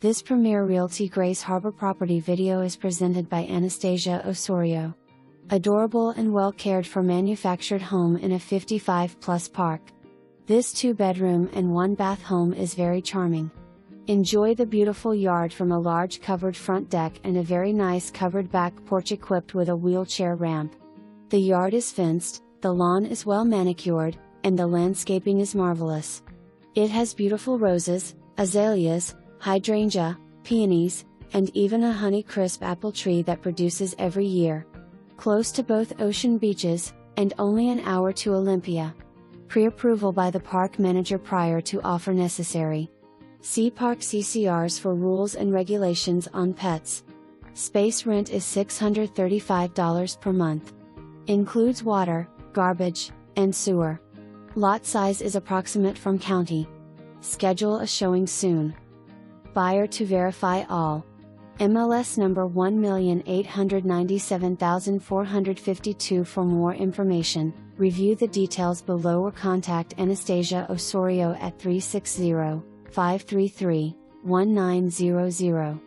This Premier Realty Grays Harbor property video is presented by Anastasia Osorio. Adorable and well cared for manufactured home in a 55+ park. This 2-bedroom and 1-bath home is very charming. Enjoy the beautiful yard from a large covered front deck and a very nice covered back porch equipped with a wheelchair ramp. The yard is fenced, the lawn is well manicured, and the landscaping is marvelous. It has beautiful roses, azaleas, hydrangea, peonies, and even a Honeycrisp apple tree that produces every year. Close to both ocean beaches, and only an hour to Olympia. Pre-approval by the park manager prior to offer necessary. See park CCRs for rules and regulations on pets. Space rent is $635 per month. Includes water, garbage, and sewer. Lot size is approximate from county. Schedule a showing soon. Buyer to verify all. MLS number 1,897,452. For more information, review the details below or contact Anastasia Osorio at 360-533-1900.